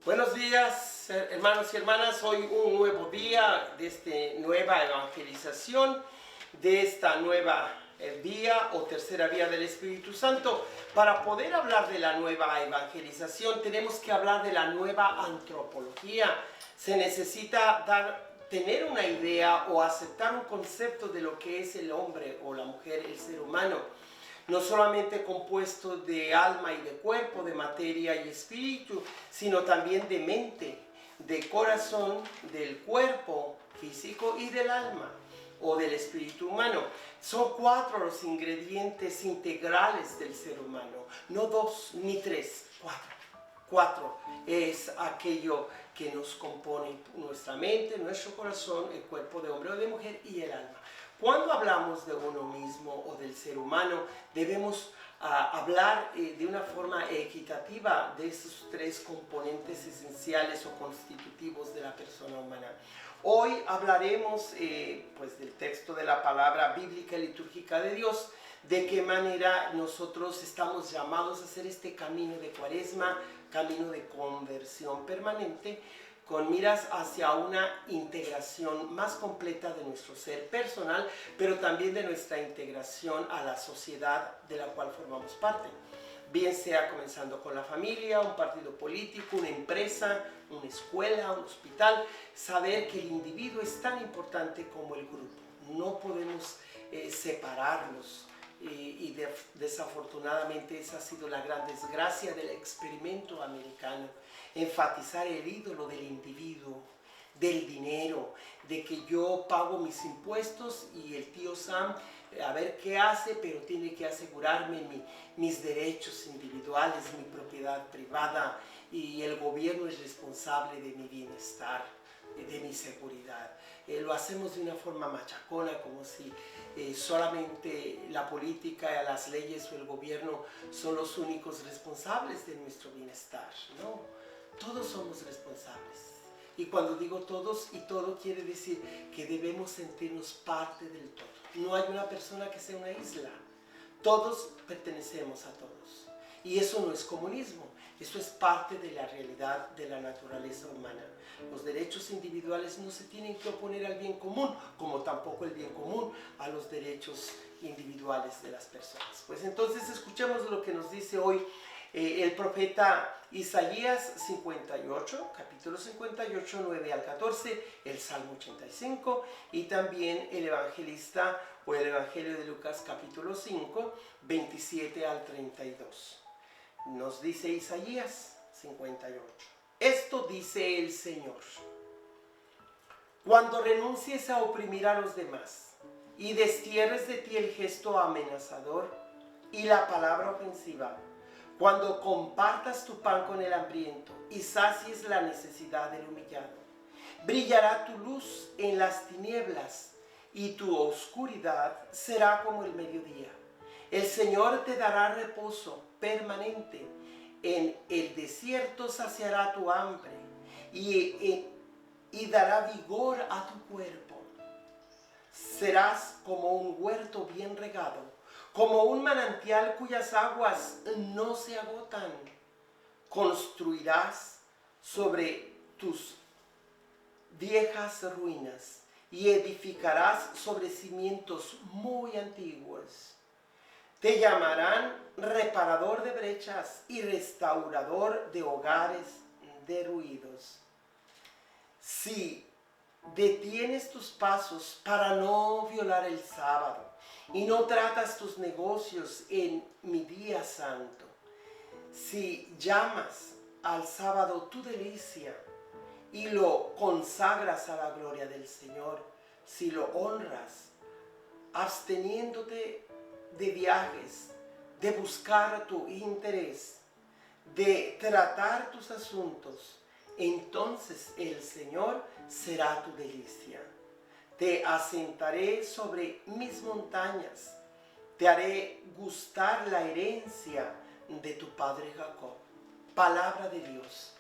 Buenos días, hermanos y hermanas. Hoy un nuevo día de esta nueva evangelización, de esta nueva vía o tercera vía del Espíritu Santo. Para poder hablar de la nueva evangelización, tenemos que hablar de la nueva antropología. Se necesita tener una idea o aceptar un concepto de lo que es el hombre o la mujer, el ser humano. No solamente compuesto de alma y de cuerpo, de materia y espíritu, sino también de mente, de corazón, del cuerpo físico y del alma o del espíritu humano. Son 4 los ingredientes integrales del ser humano, no 2 ni 3, 4. 4 es aquello que nos compone nuestra mente, nuestro corazón, el cuerpo de hombre o de mujer y el alma. Cuando hablamos de uno mismo o del ser humano, debemos hablar de una forma equitativa de esos 3 componentes esenciales o constitutivos de la persona humana. Hoy hablaremos pues del texto de la palabra bíblica y litúrgica de Dios, de qué manera nosotros estamos llamados a hacer este camino de Cuaresma, camino de conversión permanente, con miras hacia una integración más completa de nuestro ser personal, pero también de nuestra integración a la sociedad de la cual formamos parte. Bien sea comenzando con la familia, un partido político, una empresa, una escuela, un hospital, saber que el individuo es tan importante como el grupo. No podemos separarlos. Y desafortunadamente esa ha sido la gran desgracia del experimento americano, enfatizar el ídolo del individuo, del dinero, de que yo pago mis impuestos y el tío Sam a ver qué hace, pero tiene que asegurarme mis derechos individuales, mi propiedad privada, y el gobierno es responsable de mi bienestar, de mi seguridad. Lo hacemos de una forma machacona, como si solamente la política, las leyes o el gobierno son los únicos responsables de nuestro bienestar. No, todos somos responsables. Y cuando digo todos y todo, quiere decir que debemos sentirnos parte del todo. No hay una persona que sea una isla. Todos pertenecemos a todos. Y eso no es comunismo, eso es parte de la realidad de la naturaleza humana. Los derechos individuales no se tienen que oponer al bien común, como tampoco el bien común a los derechos individuales de las personas. Pues entonces escuchemos lo que nos dice hoy el profeta Isaías 58, capítulo 58, 9 al 14, el Salmo 85 y también el evangelista o el Evangelio de Lucas capítulo 5, 27 al 32. Nos dice Isaías 58. Esto dice el Señor: cuando renuncies a oprimir a los demás y destierres de ti el gesto amenazador y la palabra ofensiva, cuando compartas tu pan con el hambriento y sacies la necesidad del humillado, brillará tu luz en las tinieblas y tu oscuridad será como el mediodía. El Señor te dará reposo permanente. En el desierto saciará tu hambre y dará vigor a tu cuerpo. Serás como un huerto bien regado, como un manantial cuyas aguas no se agotan. Construirás sobre tus viejas ruinas y edificarás sobre cimientos muy antiguos. Te llamarán reparador de brechas y restaurador de hogares derruidos. Si detienes tus pasos para no violar el sábado y no tratas tus negocios en mi día santo, si llamas al sábado tu delicia y lo consagras a la gloria del Señor, si lo honras, absteniéndote de viajes, de buscar tu interés, de tratar tus asuntos, entonces el Señor será tu delicia. Te asentaré sobre mis montañas, te haré gustar la herencia de tu padre Jacob. Palabra de Dios.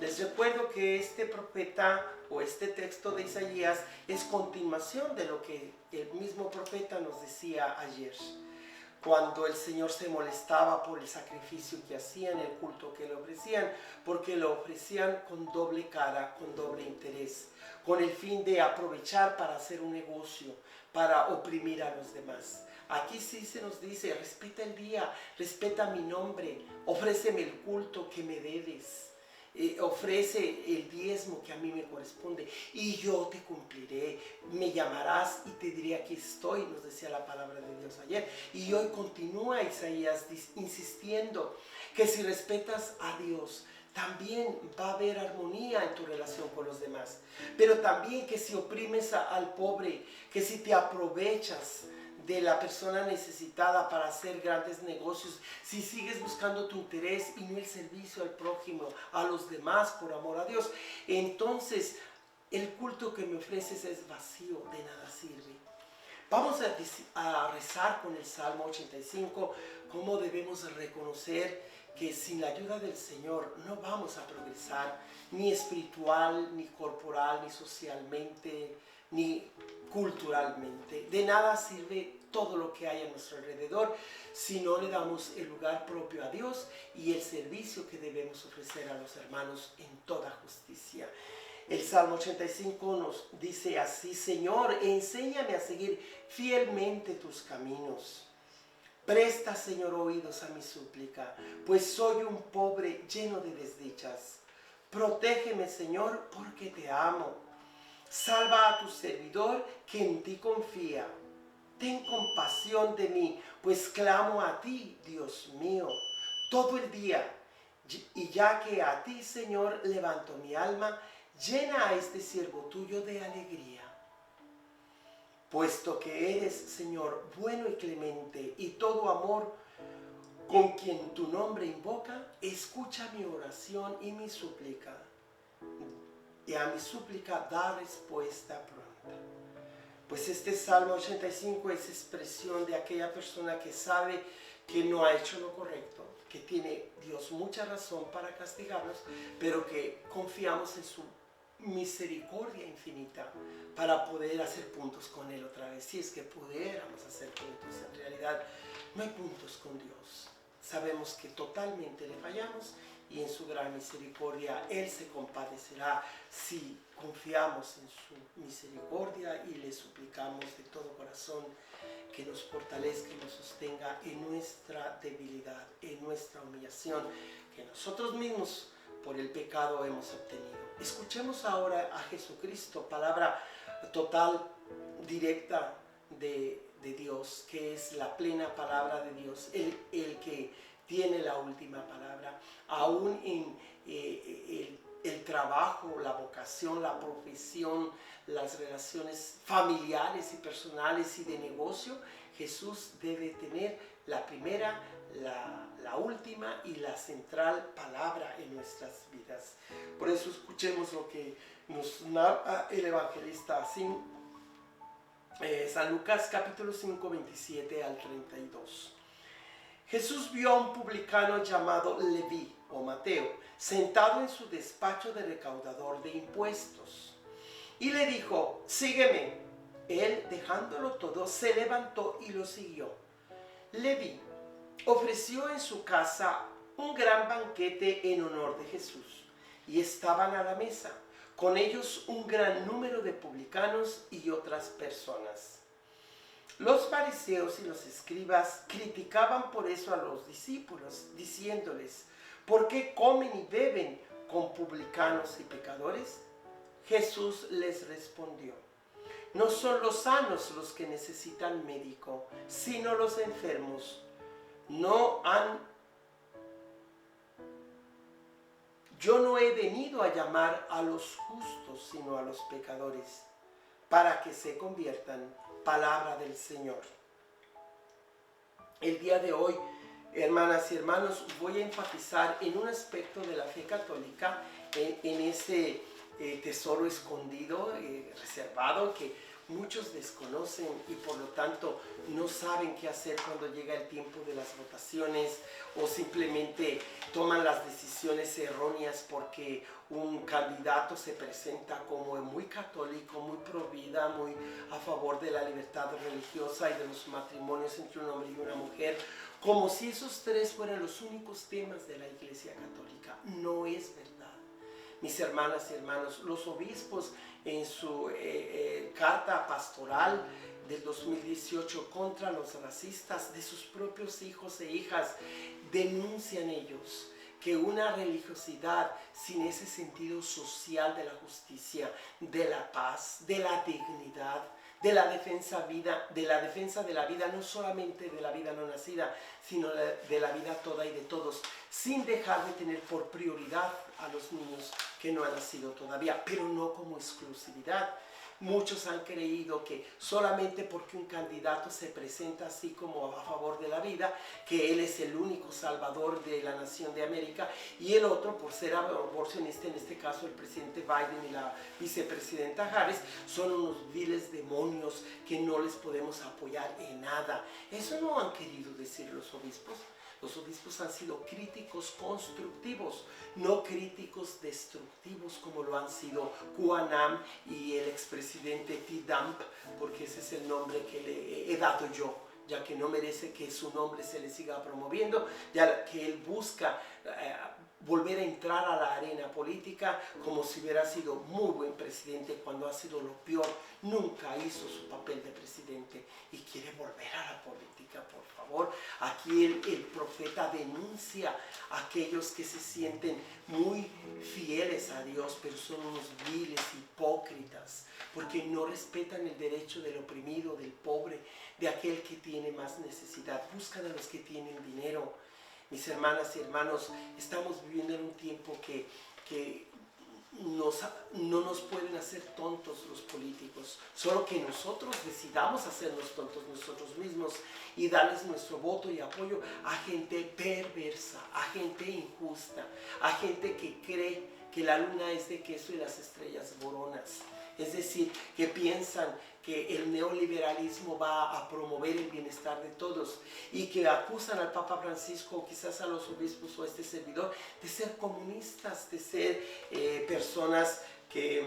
Les recuerdo que este profeta o este texto de Isaías es continuación de lo que el mismo profeta nos decía ayer. cuando el Señor se molestaba por el sacrificio que hacían, el culto que le ofrecían, porque lo ofrecían con doble cara, con doble interés, con el fin de aprovechar para hacer un negocio, para oprimir a los demás. Aquí sí se nos dice, respeta el día, respeta mi nombre, ofréceme el culto que me debes. Ofrece el diezmo que a mí me corresponde y yo te cumpliré, me llamarás y te diré aquí estoy, nos decía la palabra de Dios ayer. Y hoy continúa Isaías insistiendo que si respetas a Dios, también va a haber armonía en tu relación con los demás, pero también que si oprimes al pobre, que si te aprovechas de la persona necesitada para hacer grandes negocios, si sigues buscando tu interés y no el servicio al prójimo, a los demás por amor a Dios, entonces el culto que me ofreces es vacío, de nada sirve. Vamos a rezar con el Salmo 85, cómo debemos reconocer que sin la ayuda del Señor no vamos a progresar, ni espiritual, ni corporal, ni socialmente, ni culturalmente. De nada sirve todo lo que hay a nuestro alrededor si no le damos el lugar propio a Dios y el servicio que debemos ofrecer a los hermanos en toda justicia. El Salmo 85 nos dice así: Señor, enséñame a seguir fielmente tus caminos. Presta, Señor, oídos a mi súplica, pues soy un pobre lleno de desdichas. Protégeme, Señor, porque te amo. Salva a tu servidor que en ti confía. Ten compasión de mí, pues clamo a ti, Dios mío, todo el día. Y ya que a ti, Señor, levanto mi alma, llena a este siervo tuyo de alegría. Puesto que eres, Señor, bueno y clemente y todo amor con quien tu nombre invoca, escucha mi oración y mi súplica. Y a mi súplica da respuesta pronta. Pues este Salmo 85 es expresión de aquella persona que sabe que no ha hecho lo correcto, que tiene Dios mucha razón para castigarnos, pero que confiamos en su misericordia infinita para poder hacer puntos con Él otra vez. Si es que pudiéramos hacer puntos, en realidad no hay puntos con Dios. Sabemos que totalmente le fallamos y en su gran misericordia Él se compadecerá si confiamos en su misericordia y le suplicamos de todo corazón que nos fortalezca y nos sostenga en nuestra debilidad, en nuestra humillación, que nosotros mismos por el pecado hemos obtenido. Escuchemos ahora a Jesucristo, palabra total, directa de Dios, que es la plena palabra de Dios, el que tiene la última palabra, aún en el trabajo, la vocación, la profesión, las relaciones familiares y personales y de negocio. Jesús debe tener la primera, la última y la central palabra en nuestras vidas. Por eso escuchemos lo que nos narra el evangelista así. San Lucas capítulo 5, 27 al 32. Jesús vio a un publicano llamado Leví o Mateo sentado en su despacho de recaudador de impuestos y le dijo: sígueme. Él, dejándolo todo, se levantó y lo siguió. Leví ofreció en su casa un gran banquete en honor de Jesús y estaban a la mesa con ellos un gran número de publicanos y otras personas. Los fariseos y los escribas criticaban por eso a los discípulos, diciéndoles: ¿por qué comen y beben con publicanos y pecadores? Jesús les respondió: no son los sanos los que necesitan médico, sino los enfermos. Yo no he venido a llamar a los justos, sino a los pecadores, para que se conviertan. Palabra del Señor. El día de hoy, hermanas y hermanos, voy a enfatizar en un aspecto de la fe católica, en ese tesoro escondido, reservado, que muchos desconocen y por lo tanto no saben qué hacer cuando llega el tiempo de las votaciones, o simplemente toman las decisiones erróneas porque un candidato se presenta como muy católico, muy pro vida, muy a favor de la libertad religiosa y de los matrimonios entre un hombre y una mujer, como si esos tres fueran los únicos temas de la Iglesia Católica. No es verdad. Mis hermanas y hermanos, los obispos en su carta pastoral del 2018 contra los racistas de sus propios hijos e hijas, denuncian ellos que una religiosidad sin ese sentido social de la justicia, de la paz, de la dignidad, de la defensa de la vida, no solamente de la vida no nacida, sino de la vida toda y de todos, sin dejar de tener por prioridad a los niños que no han nacido todavía, pero no como exclusividad. Muchos han creído que solamente porque un candidato se presenta así como a favor de la vida, que él es el único salvador de la nación de América, y el otro, por ser aborcionista, en este caso el presidente Biden y la vicepresidenta Harris, son unos viles demonios que no les podemos apoyar en nada. Eso no han querido decir los obispos. Los obispos han sido críticos constructivos, no críticos destructivos como lo han sido Cuanam y el expresidente T. Dump, porque ese es el nombre que le he dado yo, ya que no merece que su nombre se le siga promoviendo, ya que él busca volver a entrar a la arena política como si hubiera sido muy buen presidente cuando ha sido lo peor. Nunca hizo su papel de presidente y quiere volver a la política, por favor. Aquí el profeta denuncia a aquellos que se sienten muy fieles a Dios, pero son unos viles hipócritas, porque no respetan el derecho del oprimido, del pobre, de aquel que tiene más necesidad. Buscan a los que tienen dinero. Mis hermanas y hermanos, estamos viviendo en un tiempo que no nos pueden hacer tontos los políticos, solo que nosotros decidamos hacernos tontos nosotros mismos y darles nuestro voto y apoyo a gente perversa, a gente injusta, a gente que cree que la luna es de queso y las estrellas boronas. Es decir, que piensan que el neoliberalismo va a promover el bienestar de todos y que acusan al Papa Francisco, quizás a los obispos o a este servidor, de ser comunistas, de ser personas que,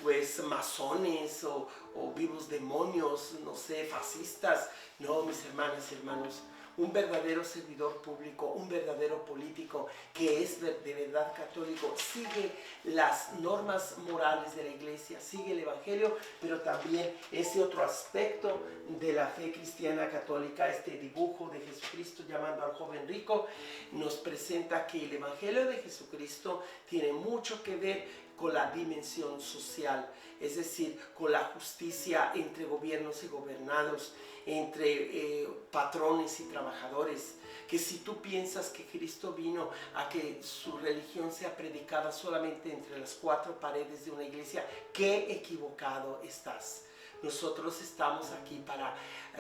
pues, masones o vivos demonios, no sé, fascistas. No, mis hermanas y hermanos. Un verdadero servidor público, un verdadero político que es de verdad católico, sigue las normas morales de la Iglesia, sigue el Evangelio, pero también ese otro aspecto de la fe cristiana católica, este dibujo de Jesucristo llamando al joven rico, nos presenta que el Evangelio de Jesucristo tiene mucho que ver con la dimensión social, es decir, con la justicia entre gobiernos y gobernados, entre patrones y trabajadores, que si tú piensas que Cristo vino a que su religión sea predicada solamente entre las cuatro paredes de una iglesia, qué equivocado estás. Nosotros estamos aquí para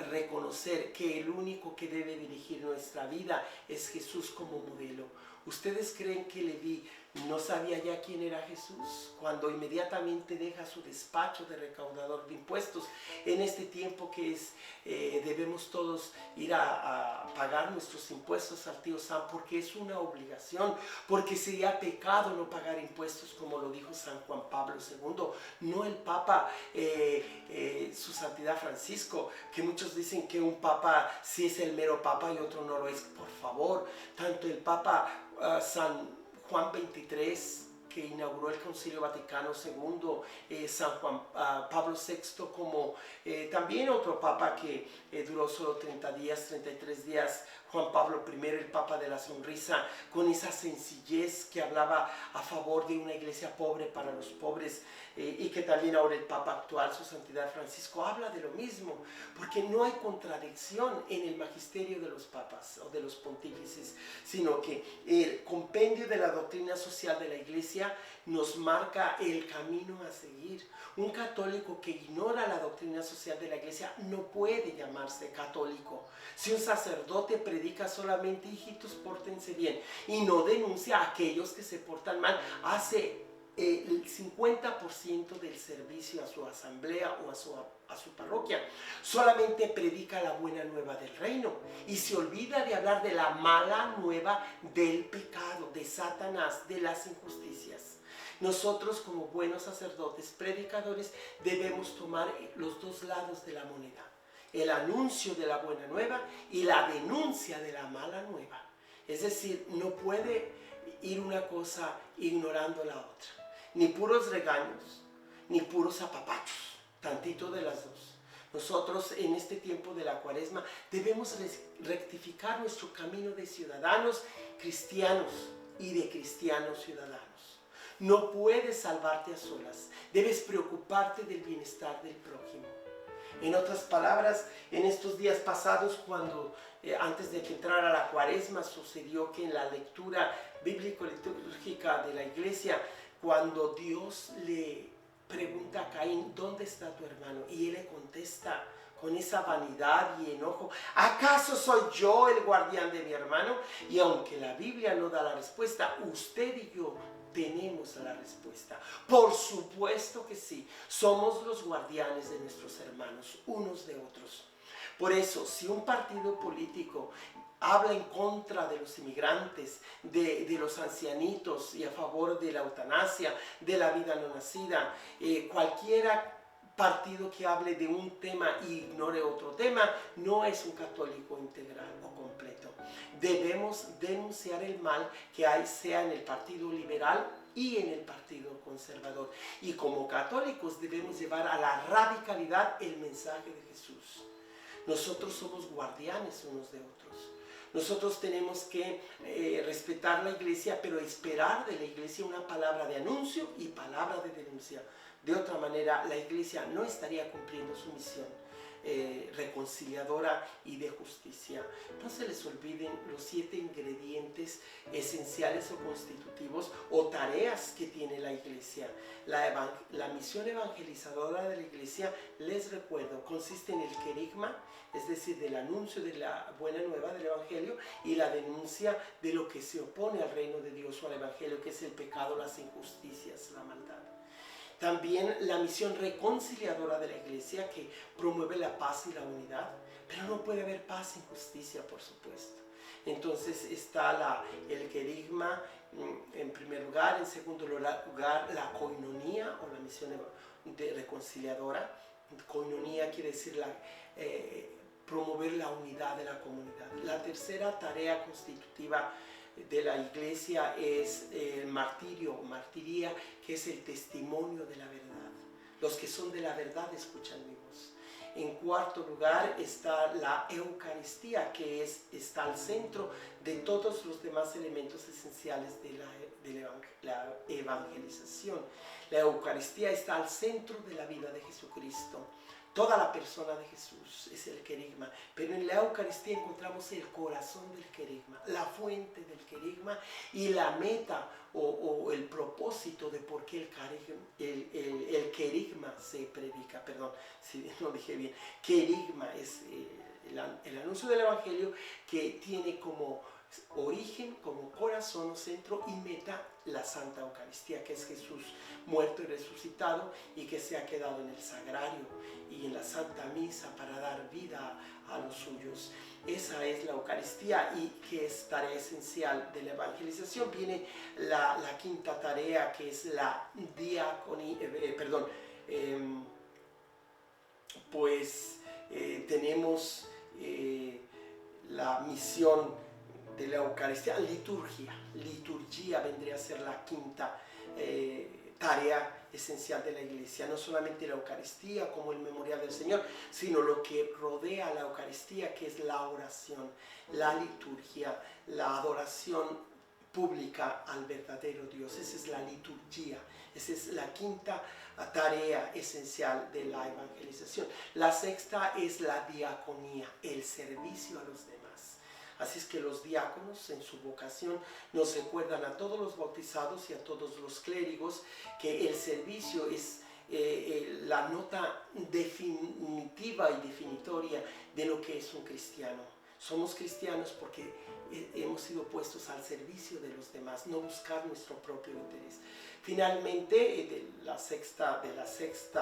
reconocer que el único que debe dirigir nuestra vida es Jesús como modelo. ¿Ustedes creen que Leví no sabía ya quién era Jesús cuando inmediatamente deja su despacho de recaudador de impuestos? En este tiempo que debemos todos ir a pagar nuestros impuestos al tío Sam, porque es una obligación, porque sería pecado no pagar impuestos, como lo dijo San Juan Pablo II, no el Papa, su Santidad Francisco, que muchos dicen que un Papa sí es el mero Papa y otro no lo es. Por favor, tanto el Papa San Juan XXIII, que inauguró el Concilio Vaticano II, San Juan Pablo VI, como también otro papa que duró solo 30 días, 33 días, Juan Pablo I, el Papa de la Sonrisa, con esa sencillez que hablaba a favor de una iglesia pobre para los pobres, y que también ahora el Papa actual, su Santidad Francisco, habla de lo mismo, porque no hay contradicción en el magisterio de los papas o de los pontífices, sino que el compendio de la doctrina social de la iglesia nos marca el camino a seguir. Un católico que ignora la doctrina social de la iglesia no puede llamarse católico. Si un sacerdote predica solamente hijitos, pórtense bien, y no denuncia a aquellos que se portan mal, hace el 50% del servicio a su asamblea o a su parroquia. Solamente predica la buena nueva del reino y se olvida de hablar de la mala nueva del pecado, de Satanás, de las injusticias. Nosotros como buenos sacerdotes, predicadores, debemos tomar los dos lados de la moneda. El anuncio de la buena nueva y la denuncia de la mala nueva. Es decir, no puede ir una cosa ignorando la otra. Ni puros regaños, ni puros apapachos, tantito de las dos. Nosotros en este tiempo de la Cuaresma debemos rectificar nuestro camino de ciudadanos cristianos y de cristianos ciudadanos. No puedes salvarte a solas, debes preocuparte del bienestar del prójimo. En otras palabras, en estos días pasados, cuando antes de que entrara la Cuaresma, sucedió que en la lectura bíblico-litúrgica de la iglesia, cuando Dios le pregunta a Caín, ¿dónde está tu hermano? Y él le contesta con esa vanidad y enojo, ¿acaso soy yo el guardián de mi hermano? Y aunque la Biblia no da la respuesta, usted y yo tenemos la respuesta. Por supuesto que sí, somos los guardianes de nuestros hermanos, unos de otros. Por eso, si un partido político habla en contra de los inmigrantes, de los ancianitos y a favor de la eutanasia, de la vida no nacida, cualquiera partido que hable de un tema e ignore otro tema, no es un católico integral o completo. Debemos denunciar el mal que hay, sea en el Partido Liberal y en el Partido Conservador. Y como católicos debemos llevar a la radicalidad el mensaje de Jesús. Nosotros somos guardianes unos de otros. Nosotros tenemos que respetar la iglesia, pero esperar de la iglesia una palabra de anuncio y palabra de denuncia. De otra manera, la iglesia no estaría cumpliendo su misión reconciliadora y de justicia. No se les olviden los 7 ingredientes esenciales o constitutivos o tareas que tiene la iglesia. La misión evangelizadora de la iglesia, les recuerdo, consiste en el querigma, es decir, del anuncio de la buena nueva del evangelio y la denuncia de lo que se opone al reino de Dios o al evangelio, que es el pecado, las injusticias, la maldad. También la misión reconciliadora de la iglesia, que promueve la paz y la unidad, pero no puede haber paz sin justicia, por supuesto. Entonces está el querigma en primer lugar, en segundo lugar la koinonía o la misión reconciliadora. Koinonía quiere decir promover la unidad de la comunidad. La tercera tarea constitutiva de la iglesia es el martiría, que es el testimonio de la verdad. Los que son de la verdad escuchan mi voz. En cuarto lugar está la Eucaristía, que está al centro de todos los demás elementos esenciales de la evangelización. La Eucaristía está al centro de la vida de Jesucristo. Toda la persona de Jesús es el querigma, pero en la Eucaristía encontramos el corazón del querigma, la fuente del querigma y la meta o el propósito de por qué el querigma se predica. Perdón, si no dije bien. Querigma es el anuncio del Evangelio, que tiene como origen, como corazón o centro y meta la Santa Eucaristía, que es Jesús muerto y resucitado y que se ha quedado en el sagrario y en la Santa Misa para dar vida a los suyos. Esa es la Eucaristía, y que es tarea esencial de la evangelización. Viene la quinta tarea, que es la diaconía, tenemos la misión de la Eucaristía, liturgia vendría a ser la quinta tarea esencial de la iglesia. No solamente la Eucaristía como el memorial del Señor, sino lo que rodea la Eucaristía, que es la oración, la liturgia, la adoración pública al verdadero Dios. Esa es la liturgia, esa es la quinta tarea esencial de la evangelización. La sexta es la diaconía, el servicio a los demás. Así es que los diáconos en su vocación nos recuerdan a todos los bautizados y a todos los clérigos que el servicio es la nota definitiva y definitoria de lo que es un cristiano. Somos cristianos porque hemos sido puestos al servicio de los demás, no buscar nuestro propio interés. Finalmente, de la sexta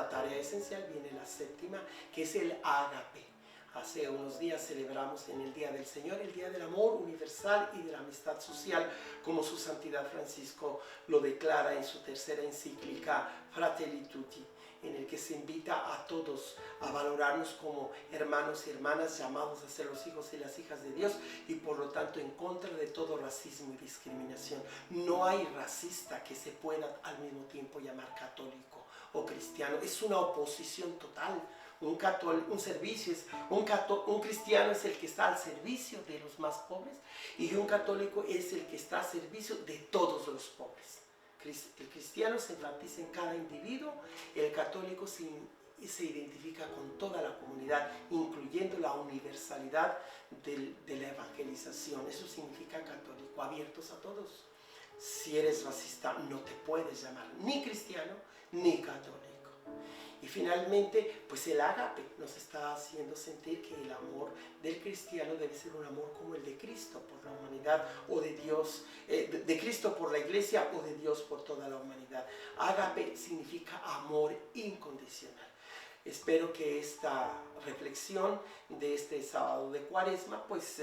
tarea esencial viene la séptima, que es el ágape. Hace unos días celebramos en el Día del Señor el Día del Amor Universal y de la Amistad Social, como su Santidad Francisco lo declara en su tercera encíclica Fratelli Tutti, en el que se invita a todos a valorarnos como hermanos y hermanas llamados a ser los hijos y las hijas de Dios, y por lo tanto en contra de todo racismo y discriminación. No hay racista que se pueda al mismo tiempo llamar católico o cristiano. Es una oposición total. Un cristiano es el que está al servicio de los más pobres, y un católico es el que está al servicio de todos los pobres. El cristiano se enfatiza en cada individuo, el católico se identifica con toda la comunidad, incluyendo la universalidad de la evangelización. Eso significa católico, abiertos a todos. Si eres racista, no te puedes llamar ni cristiano ni católico. Y finalmente, pues el ágape nos está haciendo sentir que el amor del cristiano debe ser un amor como el de Cristo por la humanidad, o de Dios, de Cristo por la iglesia, o de Dios por toda la humanidad. Ágape significa amor incondicional. Espero que esta reflexión de este sábado de Cuaresma pues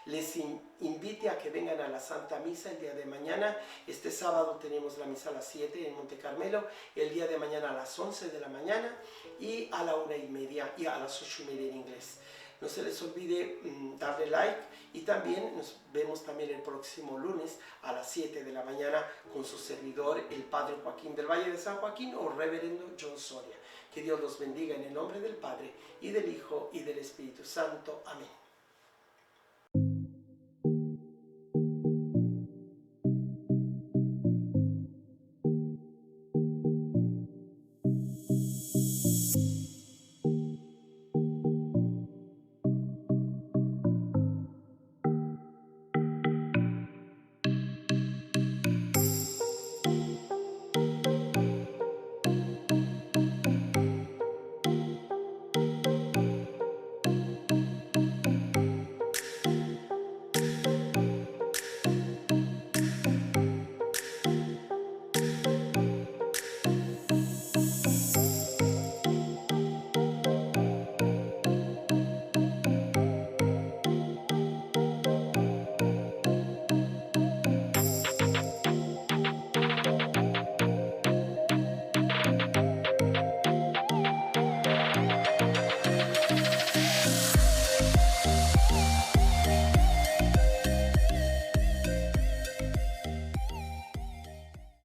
les invite a que vengan a la Santa Misa el día de mañana. Este sábado tenemos la misa a las 7 en Monte Carmelo, el día de mañana a las 11 de la mañana y a la 1:30 y a las 8:30 en inglés. No se les olvide darle like, y también nos vemos también el próximo lunes a las 7 de la mañana con su servidor, el Padre Joaquín del Valle de San Joaquín, o Reverendo John Soria. Que Dios los bendiga en el nombre del Padre, y del Hijo, y del Espíritu Santo. Amén.